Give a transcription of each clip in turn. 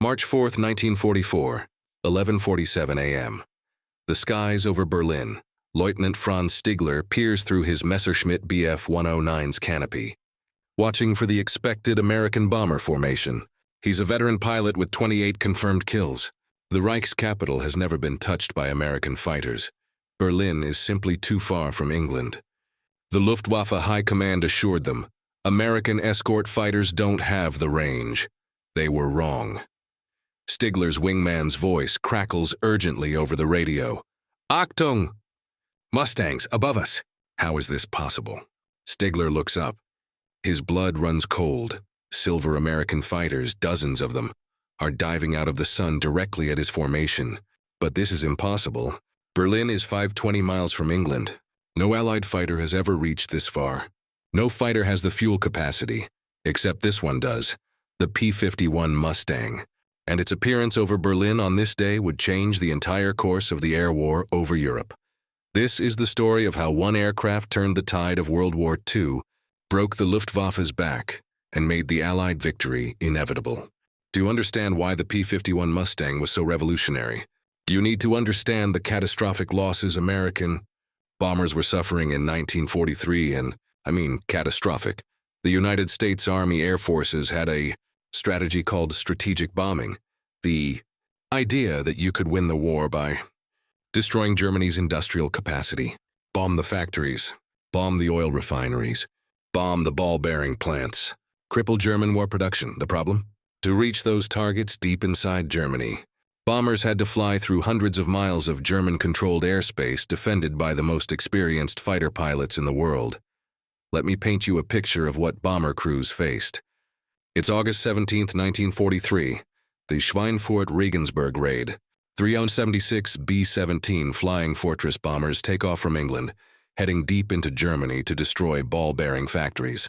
March 4, 1944, 11:47 a.m. The skies over Berlin. Lieutenant Franz Stigler peers through his Messerschmitt Bf-109's canopy, watching for the expected American bomber formation. He's a veteran pilot with 28 confirmed kills. The Reich's capital has never been touched by American fighters. Berlin is simply too far from England. The Luftwaffe High Command assured them, American escort fighters don't have the range. They were wrong. Stigler's wingman's voice crackles urgently over the radio. Achtung! Mustangs, above us! How is this possible? Stigler looks up. His blood runs cold. Silver American fighters, dozens of them, are diving out of the sun directly at his formation. But this is impossible. Berlin is 520 miles from England. No Allied fighter has ever reached this far. No fighter has the fuel capacity, except this one does, the P-51 Mustang. And its appearance over Berlin on this day would change the entire course of the air war over Europe. This is the story of how one aircraft turned the tide of World War II, broke the Luftwaffe's back, and made the Allied victory inevitable. To understand why the P-51 Mustang was so revolutionary, you need to understand the catastrophic losses American bombers were suffering in 1943, and, catastrophic. The United States Army Air Forces had a strategy called strategic bombing, the idea that you could win the war by destroying Germany's industrial capacity, bomb the factories, bomb the oil refineries, bomb the ball-bearing plants, cripple German war production. The problem? To reach those targets deep inside Germany, bombers had to fly through hundreds of miles of German-controlled airspace defended by the most experienced fighter pilots in the world. Let me paint you a picture of what bomber crews faced. It's August 17, 1943, the Schweinfurt-Regensburg raid. 376 B-17 Flying Fortress bombers take off from England, heading deep into Germany to destroy ball-bearing factories.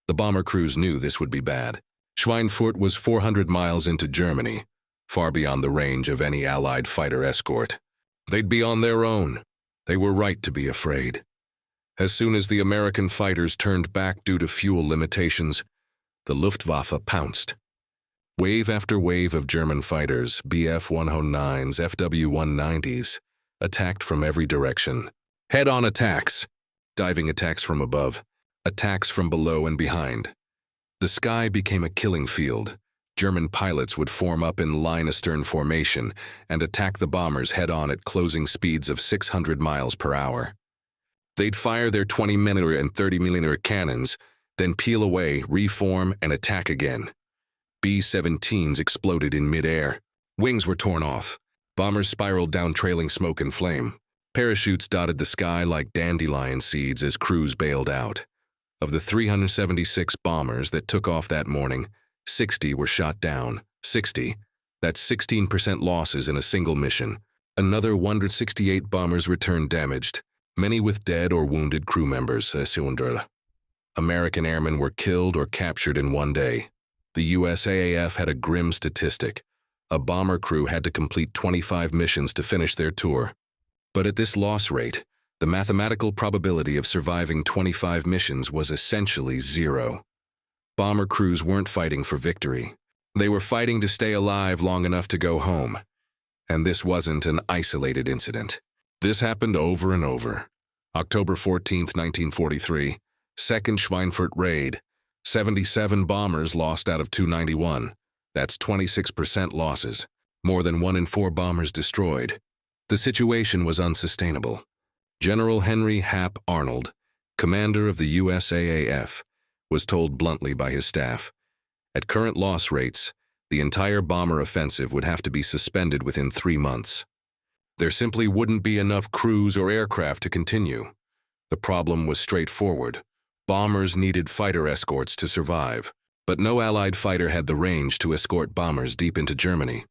The bomber crews knew this would be bad. Schweinfurt was 400 miles into Germany, far beyond the range of any Allied fighter escort. They'd be on their own. They were right to be afraid. As soon as the American fighters turned back due to fuel limitations, the Luftwaffe pounced. Wave after wave of German fighters, Bf-109s, FW-190s, attacked from every direction. Head-on attacks, diving attacks from above, attacks from below and behind. The sky became a killing field. German pilots would form up in line-astern formation and attack the bombers head-on at closing speeds of 600 miles per hour. They'd fire their 20mm and 30mm cannons, then peel away, reform, and attack again. B-17s exploded in mid-air. Wings were torn off. Bombers spiraled down trailing smoke and flame. Parachutes dotted the sky like dandelion seeds as crews bailed out. Of the 376 bombers that took off that morning, 60 were shot down. 60. That's 16% losses in a single mission. Another 168 bombers returned damaged, many with dead or wounded crew members. American airmen were killed or captured in one day. The USAAF had a grim statistic. A bomber crew had to complete 25 missions to finish their tour. But at this loss rate, the mathematical probability of surviving 25 missions was essentially zero. Bomber crews weren't fighting for victory. They were fighting to stay alive long enough to go home. And this wasn't an isolated incident. This happened over and over. October 14, 1943, Second Schweinfurt raid. 77 bombers lost out of 291. That's 26% losses. More than 1 in 4 bombers destroyed. The situation was unsustainable. General Henry Hap Arnold, commander of the USAAF, was told bluntly by his staff, at current loss rates, the entire bomber offensive would have to be suspended within 3 months. There simply wouldn't be enough crews or aircraft to continue. The problem was straightforward. Bombers needed fighter escorts to survive, but no Allied fighter had the range to escort bombers deep into Germany.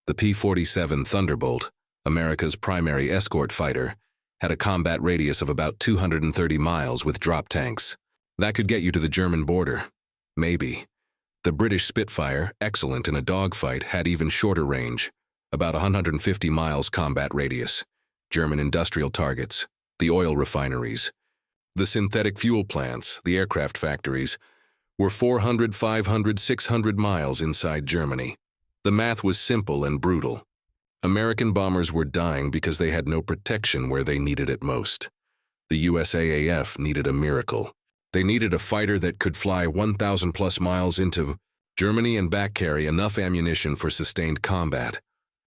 The P-47 Thunderbolt, America's primary escort fighter, had a combat radius of about 230 miles with drop tanks. That could get you to the German border. Maybe. The British Spitfire, excellent in a dogfight, had even shorter range, about 150 miles combat radius. German industrial targets, the oil refineries, the synthetic fuel plants, the aircraft factories, were 400, 500, 600 miles inside Germany. The math was simple and brutal. American bombers were dying because they had no protection where they needed it most. The USAAF needed a miracle. They needed a fighter that could fly 1,000+ miles into Germany and back carry enough ammunition for sustained combat,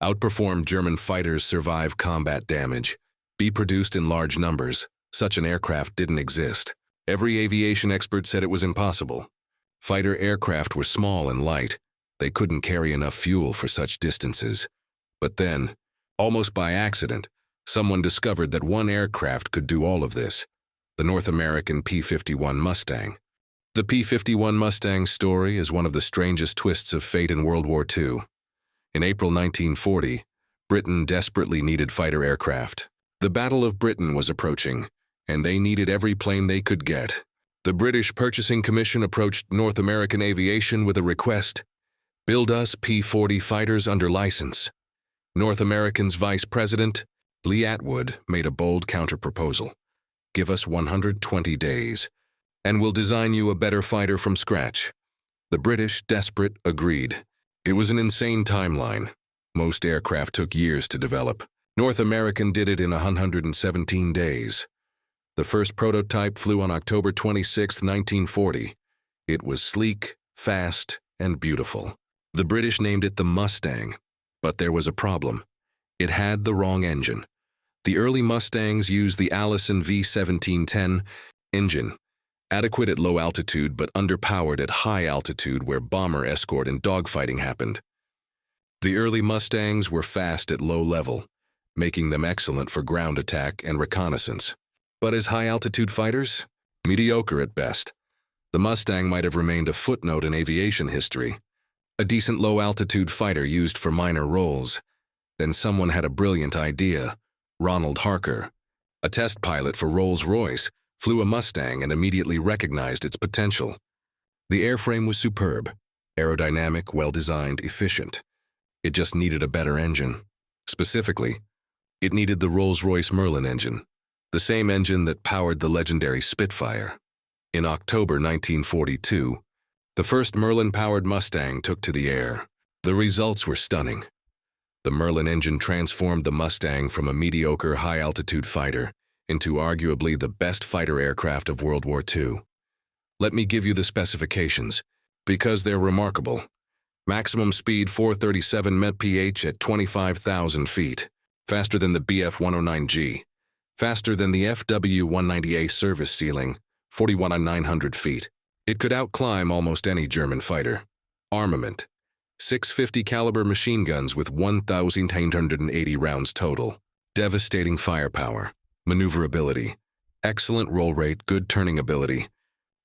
outperform German fighters, survive combat damage, be produced in large numbers. Such an aircraft didn't exist. Every aviation expert said it was impossible. Fighter aircraft were small and light. They couldn't carry enough fuel for such distances. But then, almost by accident, someone discovered that one aircraft could do all of this: the North American P-51 Mustang. The P-51 Mustang story is one of the strangest twists of fate in World War II. In April 1940, Britain desperately needed fighter aircraft. The Battle of Britain was approaching, and they needed every plane they could get. The British Purchasing Commission approached North American Aviation with a request: build us P-40 fighters under license. North American's Vice President, Lee Atwood, made a bold counter-proposal. Give us 120 days, and we'll design you a better fighter from scratch. The British, desperate, agreed. It was an insane timeline. Most aircraft took years to develop. North American did it in 117 days. The first prototype flew on October 26, 1940. It was sleek, fast, and beautiful. The British named it the Mustang, but there was a problem. It had the wrong engine. The early Mustangs used the Allison V1710 engine, adequate at low altitude but underpowered at high altitude where bomber escort and dogfighting happened. The early Mustangs were fast at low level, making them excellent for ground attack and reconnaissance. But as high-altitude fighters, mediocre at best. The Mustang might have remained a footnote in aviation history, a decent low-altitude fighter used for minor roles. Then someone had a brilliant idea. Ronald Harker, a test pilot for Rolls-Royce, flew a Mustang and immediately recognized its potential. The airframe was superb, aerodynamic, well-designed, efficient. It just needed a better engine. Specifically, it needed the Rolls-Royce Merlin engine, the same engine that powered the legendary Spitfire. In October 1942, the first Merlin-powered Mustang took to the air. The results were stunning. The Merlin engine transformed the Mustang from a mediocre high-altitude fighter into arguably the best fighter aircraft of World War II. Let me give you the specifications, because they're remarkable. Maximum speed 437 mph at 25,000 feet, faster than the Bf-109G, faster than the FW-190A service ceiling, 41,900 feet. It could outclimb almost any German fighter. Armament: 650 caliber machine guns with 1,880 rounds total. Devastating firepower, maneuverability, excellent roll rate, good turning ability,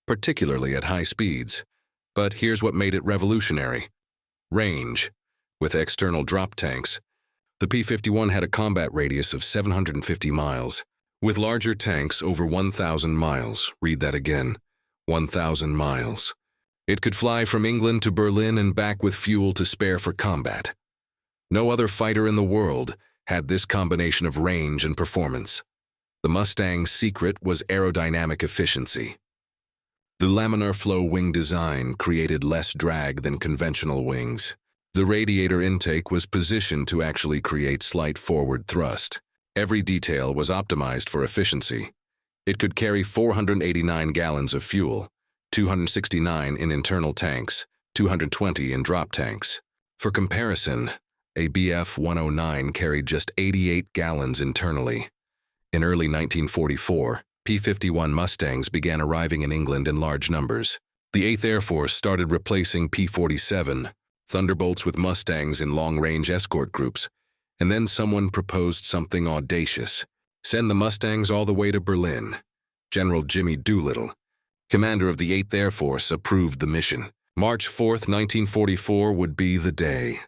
particularly at high speeds. But here's what made it revolutionary: range. With external drop tanks, the P-51 had a combat radius of 750 miles. With larger tanks, over 1,000 miles. Read that again. 1,000 miles. It could fly from England to Berlin and back with fuel to spare for combat. No other fighter in the world had this combination of range and performance. The Mustang's secret was aerodynamic efficiency. The laminar flow wing design created less drag than conventional wings. The radiator intake was positioned to actually create slight forward thrust. Every detail was optimized for efficiency. It could carry 489 gallons of fuel, 269 in internal tanks, 220 in drop tanks. For comparison, a Bf-109 carried just 88 gallons internally. In early 1944, P-51 Mustangs began arriving in England in large numbers. The 8th Air Force started replacing P-47 Thunderbolts with Mustangs in long-range escort groups, and then someone proposed something audacious: send the Mustangs all the way to Berlin. General Jimmy Doolittle, commander of the 8th Air Force, approved the mission. March 4, 1944 would be the day.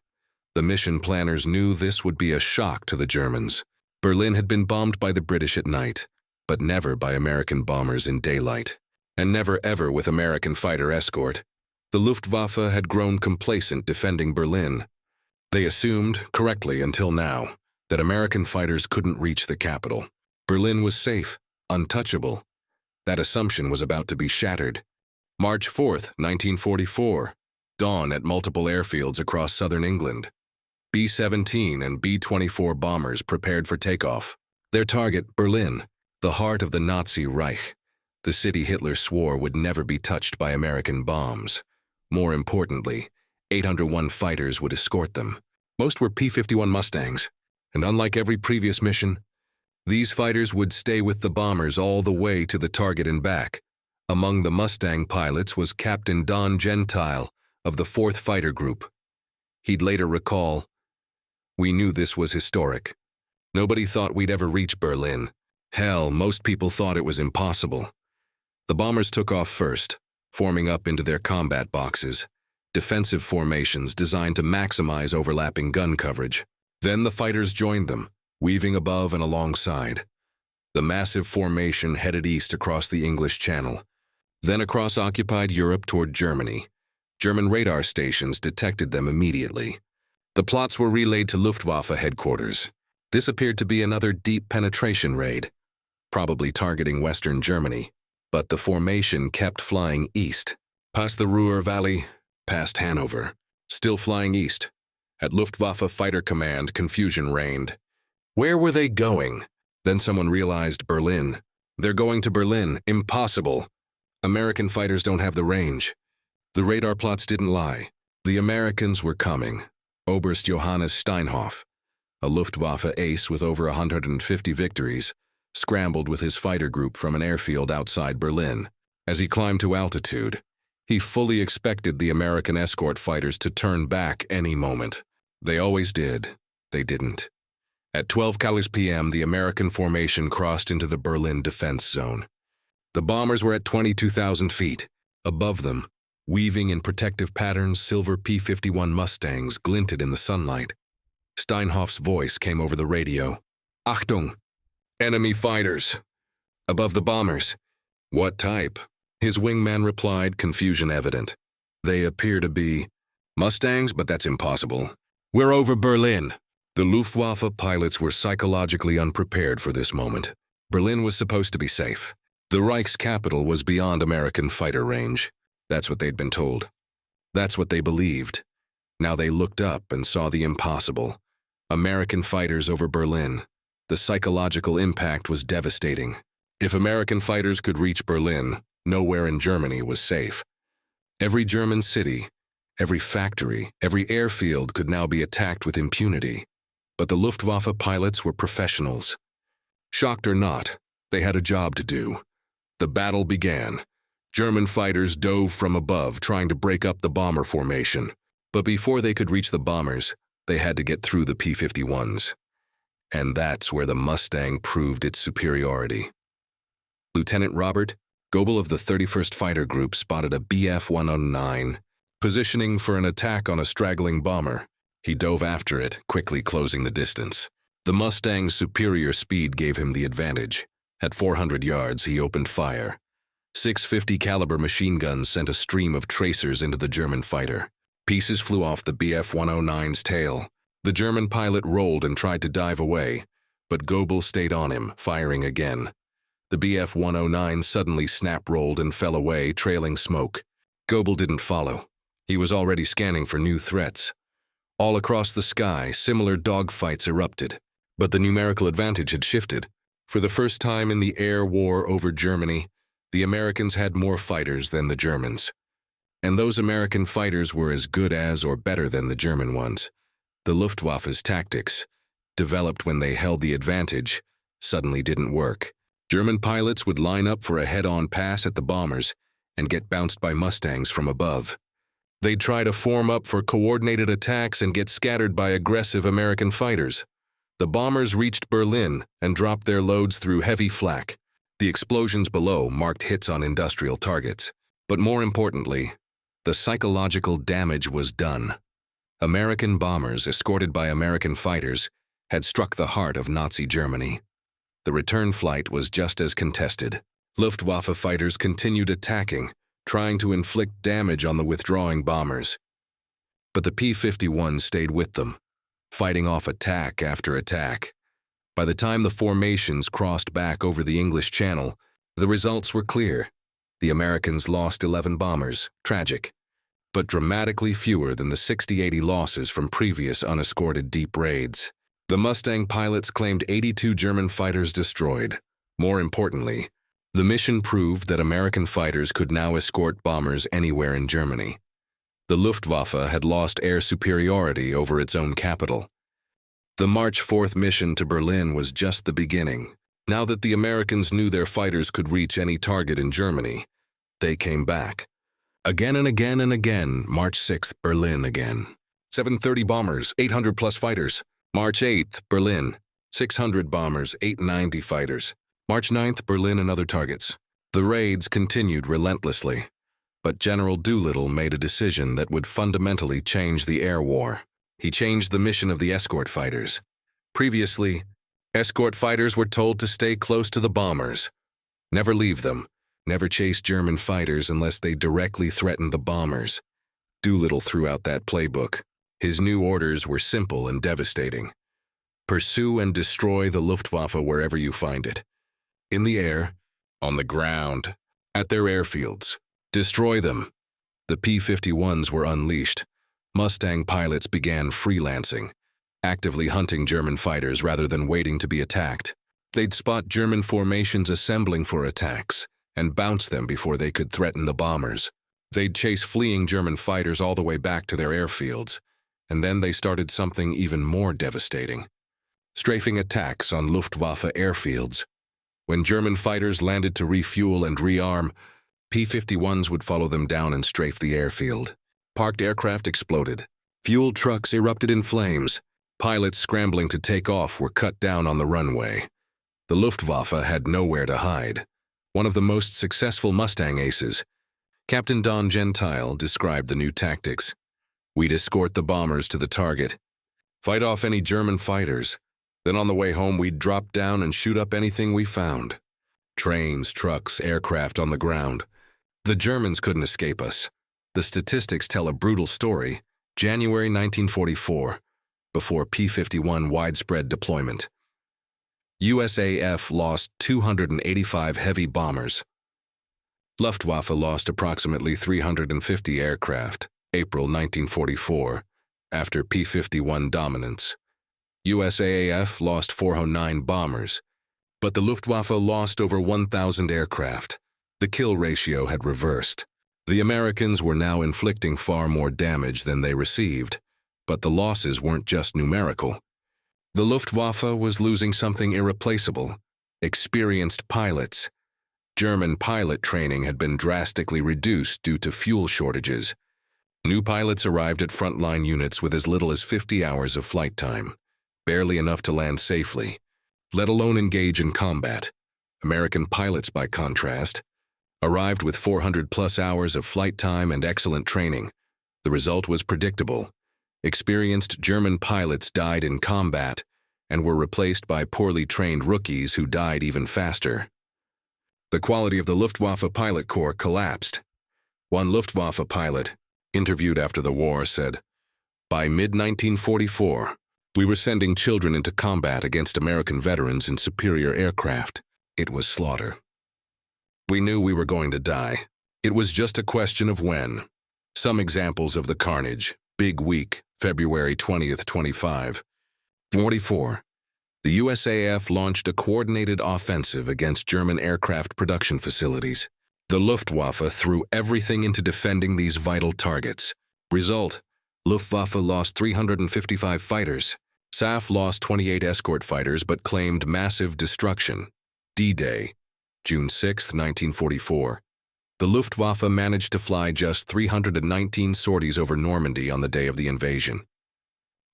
The mission planners knew this would be a shock to the Germans. Berlin had been bombed by the British at night, but never by American bombers in daylight, and never ever with American fighter escort. The Luftwaffe had grown complacent defending Berlin. They assumed, correctly until now, that American fighters couldn't reach the capital. Berlin was safe, untouchable. That assumption was about to be shattered. March 4, 1944. dawn at multiple airfields across southern England. B-17 and B-24 bombers prepared for takeoff. Their target, Berlin, the heart of the Nazi Reich, the city Hitler swore would never be touched by American bombs. More importantly, 801 fighters would escort them. Most were P-51 Mustangs, and unlike every previous mission, these fighters would stay with the bombers all the way to the target and back. Among the Mustang pilots was Captain Don Gentile of the 4th Fighter Group. He'd later recall, "We knew this was historic. Nobody thought we'd ever reach Berlin. Hell, most people thought it was impossible." The bombers took off first, forming up into their combat boxes, defensive formations designed to maximize overlapping gun coverage. Then the fighters joined them, weaving above and alongside. The massive formation headed east across the English Channel, then across occupied Europe toward Germany. German radar stations detected them immediately. The plots were relayed to Luftwaffe headquarters. This appeared to be another deep penetration raid, probably targeting Western Germany, but the formation kept flying east, past the Ruhr Valley, past Hanover, still flying east. At Luftwaffe Fighter Command, confusion reigned. Where were they going? Then someone realized Berlin. They're going to Berlin. Impossible. American fighters don't have the range. The radar plots didn't lie. The Americans were coming. Oberst Johannes Steinhoff, a Luftwaffe ace with over 150 victories, scrambled with his fighter group from an airfield outside Berlin. As he climbed to altitude, he fully expected the American escort fighters to turn back any moment. They always did. They didn't. At 12 p.m., the American formation crossed into the Berlin defense zone. The bombers were at 22,000 feet. Above them, weaving in protective patterns, silver P-51 Mustangs glinted in the sunlight. Steinhoff's voice came over the radio. "Achtung! Enemy fighters!" Above the bombers. "What type?" His wingman replied, confusion evident. "They appear to be Mustangs, but that's impossible. We're over Berlin." The Luftwaffe pilots were psychologically unprepared for this moment. Berlin was supposed to be safe. The Reich's capital was beyond American fighter range. That's what they'd been told. That's what they believed. Now they looked up and saw the impossible. American fighters over Berlin. The psychological impact was devastating. If American fighters could reach Berlin, nowhere in Germany was safe. Every German city, every factory, every airfield could now be attacked with impunity. But the Luftwaffe pilots were professionals. Shocked or not, they had a job to do. The battle began. German fighters dove from above, trying to break up the bomber formation. But before they could reach the bombers, they had to get through the P-51s. And that's where the Mustang proved its superiority. Lieutenant Robert Goebel of the 31st Fighter Group spotted a Bf-109, positioning for an attack on a straggling bomber. He dove after it, quickly closing the distance. The Mustang's superior speed gave him the advantage. At 400 yards, he opened fire. 650 caliber machine guns sent a stream of tracers into the German fighter. Pieces flew off the Bf-109's tail. The German pilot rolled and tried to dive away, but Goebel stayed on him, firing again. The Bf-109 suddenly snap-rolled and fell away, trailing smoke. Goebel didn't follow. He was already scanning for new threats. All across the sky, similar dogfights erupted, but the numerical advantage had shifted. For the first time in the air war over Germany, the Americans had more fighters than the Germans. And those American fighters were as good as or better than the German ones. The Luftwaffe's tactics, developed when they held the advantage, suddenly didn't work. German pilots would line up for a head-on pass at the bombers and get bounced by Mustangs from above. They'd try to form up for coordinated attacks and get scattered by aggressive American fighters. The bombers reached Berlin and dropped their loads through heavy flak. The explosions below marked hits on industrial targets. But more importantly, the psychological damage was done. American bombers, escorted by American fighters, had struck the heart of Nazi Germany. The return flight was just as contested. Luftwaffe fighters continued attacking, trying to inflict damage on the withdrawing bombers. But the P-51 stayed with them, fighting off attack after attack. By the time the formations crossed back over the English Channel, the results were clear. The Americans lost 11 bombers, tragic. but dramatically fewer than the 60-80 losses from previous unescorted deep raids. The Mustang pilots claimed 82 German fighters destroyed. More importantly, the mission proved that American fighters could now escort bombers anywhere in Germany. The Luftwaffe had lost air superiority over its own capital. The March 4th mission to Berlin was just the beginning. Now that the Americans knew their fighters could reach any target in Germany, they came back. Again and again and again. March 6th, Berlin again. 730 bombers, 800 plus fighters. March 8th, Berlin. 600 bombers, 890 fighters. March 9th, Berlin and other targets. The raids continued relentlessly, but General Doolittle made a decision that would fundamentally change the air war. He changed the mission of the escort fighters. Previously, escort fighters were told to stay close to the bombers. Never leave them. Never chase German fighters unless they directly threatened the bombers. Doolittle threw out that playbook. His new orders were simple and devastating. Pursue and destroy the Luftwaffe wherever you find it. In the air, on the ground, at their airfields. Destroy them. The P-51s were unleashed. Mustang pilots began freelancing, actively hunting German fighters rather than waiting to be attacked. They'd spot German formations assembling for attacks and bounce them before they could threaten the bombers. They'd chase fleeing German fighters all the way back to their airfields, and then they started something even more devastating. Strafing attacks on Luftwaffe airfields. When German fighters landed to refuel and rearm, P-51s would follow them down and strafe the airfield. Parked aircraft exploded. Fuel trucks erupted in flames. Pilots scrambling to take off were cut down on the runway. The Luftwaffe had nowhere to hide. One of the most successful Mustang aces, Captain Don Gentile, described the new tactics. We'd escort the bombers to the target, fight off any German fighters. Then on the way home, we'd drop down and shoot up anything we found. Trains, trucks, aircraft on the ground. The Germans couldn't escape us. The statistics tell a brutal story. January 1944, before P-51 widespread deployment. USAF lost 285 heavy bombers. Luftwaffe lost approximately 350 aircraft, April 1944, after P-51 dominance. USAF lost 409 bombers, but the Luftwaffe lost over 1,000 aircraft. The kill ratio had reversed. The Americans were now inflicting far more damage than they received, but the losses weren't just numerical. The Luftwaffe was losing something irreplaceable: experienced pilots. German pilot training had been drastically reduced due to fuel shortages. New pilots arrived at frontline units with as little as 50 hours of flight time. Barely enough to land safely, let alone engage in combat. American pilots, by contrast, arrived with 400-plus hours of flight time and excellent training. The result was predictable. Experienced German pilots died in combat and were replaced by poorly trained rookies who died even faster. The quality of the Luftwaffe pilot corps collapsed. One Luftwaffe pilot, interviewed after the war, said, "By mid-1944, we were sending children into combat against American veterans in superior aircraft. It was slaughter. We knew we were going to die. It was just a question of when." Some examples of the carnage. Big week, February 20th, 25. 44. The USAF launched a coordinated offensive against German aircraft production facilities. The Luftwaffe threw everything into defending these vital targets. Result: Luftwaffe lost 355 fighters. SAF lost 28 escort fighters but claimed massive destruction. D-Day, June 6, 1944. The Luftwaffe managed to fly just 319 sorties over Normandy on the day of the invasion.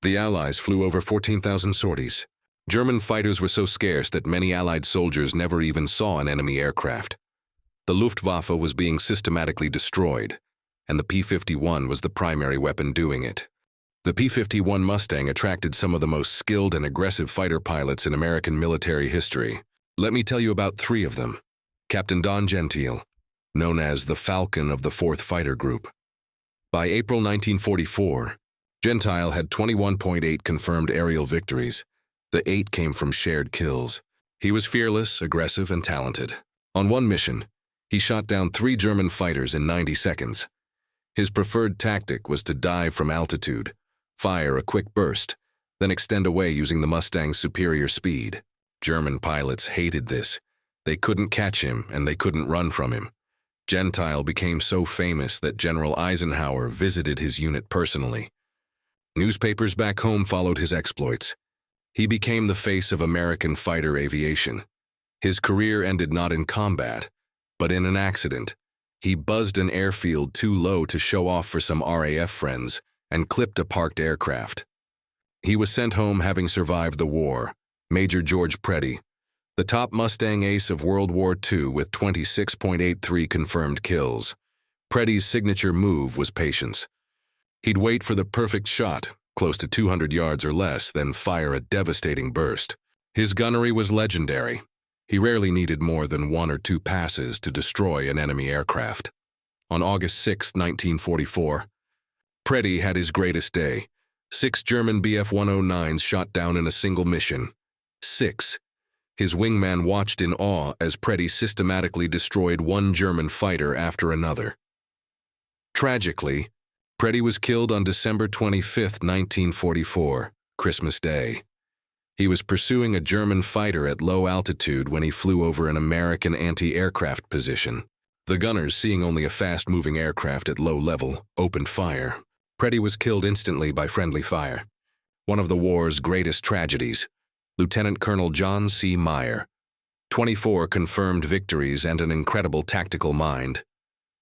The Allies flew over 14,000 sorties. German fighters were so scarce that many Allied soldiers never even saw an enemy aircraft. The Luftwaffe was being systematically destroyed, and the P-51 was the primary weapon doing it. The P-51 Mustang attracted some of the most skilled and aggressive fighter pilots in American military history. Let me tell you about three of them. Captain Don Gentile, known as the Falcon of the 4th Fighter Group. By April 1944, Gentile had 21.8 confirmed aerial victories. The 8 came from shared kills. He was fearless, aggressive, and talented. On one mission, he shot down 3 German fighters in 90 seconds. His preferred tactic was to dive from altitude, fire a quick burst, then extend away using the Mustang's superior speed. German pilots hated this. They couldn't catch him and they couldn't run from him. Gentile became so famous that General Eisenhower visited his unit personally. Newspapers back home followed his exploits. He became the face of American fighter aviation. His career ended not in combat, but in an accident. He buzzed an airfield too low to show off for some RAF friends and clipped a parked aircraft. He was sent home having survived the war. Major George Preddy, the top Mustang ace of World War II with 26.83 confirmed kills. Preddy's signature move was patience. He'd wait for the perfect shot, close to 200 yards or less, then fire a devastating burst. His gunnery was legendary. He rarely needed more than 1 or 2 passes to destroy an enemy aircraft. On August 6, 1944, Preddy had his greatest day. 6 German Bf-109s shot down in a single mission. 6. His wingman watched in awe as Preddy systematically destroyed one German fighter after another. Tragically, Preddy was killed on December 25, 1944, Christmas Day. He was pursuing a German fighter at low altitude when he flew over an American anti-aircraft position. The gunners, seeing only a fast-moving aircraft at low level, opened fire. Preddy was killed instantly by friendly fire. One of the war's greatest tragedies. Lieutenant Colonel John C. Meyer. 24 confirmed victories and an incredible tactical mind.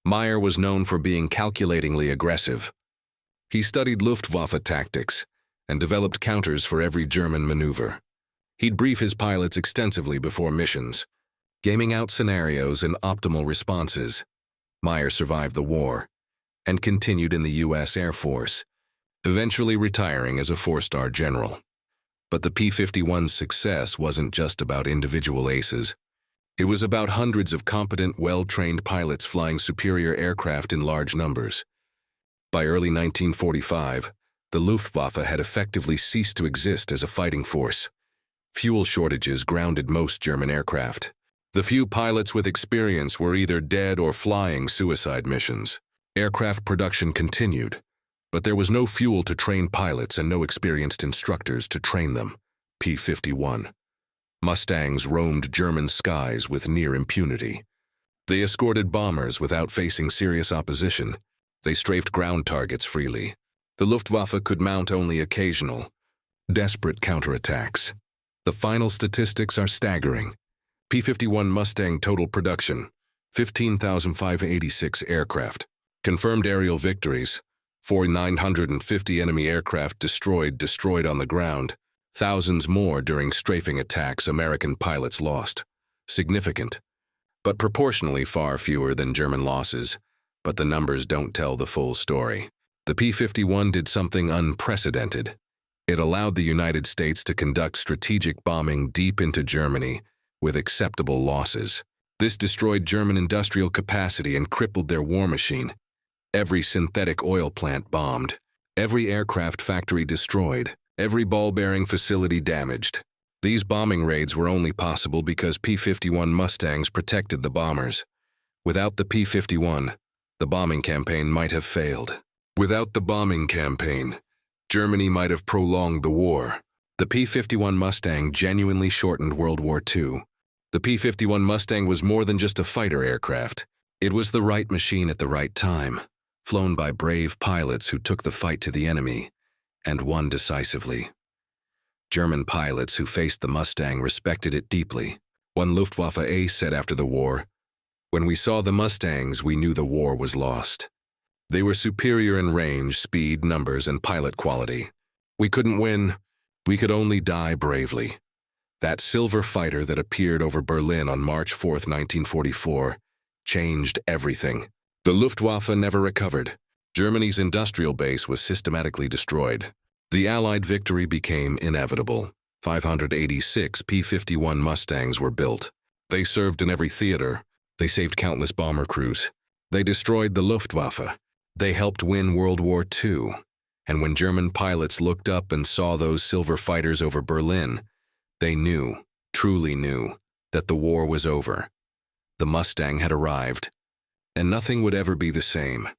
Meyer was known for being calculatingly aggressive. He studied Luftwaffe tactics and developed counters for every German maneuver. He'd brief his pilots extensively before missions, gaming out scenarios and optimal responses. Meyer survived the war and continued in the U.S. Air Force, eventually retiring as a 4-star general. But the P-51's success wasn't just about individual aces. It was about hundreds of competent, well-trained pilots flying superior aircraft in large numbers. By early 1945, the Luftwaffe had effectively ceased to exist as a fighting force. Fuel shortages grounded most German aircraft. The few pilots with experience were either dead or flying suicide missions. Aircraft production continued, but there was no fuel to train pilots and no experienced instructors to train them. P-51. Mustangs roamed German skies with near impunity. They escorted bombers without facing serious opposition. They strafed ground targets freely. The Luftwaffe could mount only occasional, desperate counterattacks. The final statistics are staggering. P-51 Mustang total production, 15,586 aircraft. Confirmed aerial victories, 4,950 enemy aircraft destroyed on the ground. Thousands more during strafing attacks American pilots lost. Significant, but proportionally far fewer than German losses. But the numbers don't tell the full story. The P-51 did something unprecedented. It allowed the United States to conduct strategic bombing deep into Germany with acceptable losses. This destroyed German industrial capacity and crippled their war machine. Every synthetic oil plant bombed, every aircraft factory destroyed, every ball-bearing facility damaged. These bombing raids were only possible because P-51 Mustangs protected the bombers. Without the P-51, the bombing campaign might have failed. Without the bombing campaign, Germany might have prolonged the war. The P-51 Mustang genuinely shortened World War II. The P-51 Mustang was more than just a fighter aircraft. It was the right machine at the right time, flown by brave pilots who took the fight to the enemy and won decisively. German pilots who faced the Mustang respected it deeply. One Luftwaffe ace said after the war, "When we saw the Mustangs, we knew the war was lost. They were superior in range, speed, numbers, and pilot quality. We couldn't win. We could only die bravely." That silver fighter that appeared over Berlin on March 4, 1944, changed everything. The Luftwaffe never recovered. Germany's industrial base was systematically destroyed. The Allied victory became inevitable. 586 P-51 Mustangs were built. They served in every theater. They saved countless bomber crews. They destroyed the Luftwaffe. They helped win World War II. And when German pilots looked up and saw those silver fighters over Berlin, they knew, truly knew, that the war was over. The Mustang had arrived, and nothing would ever be the same.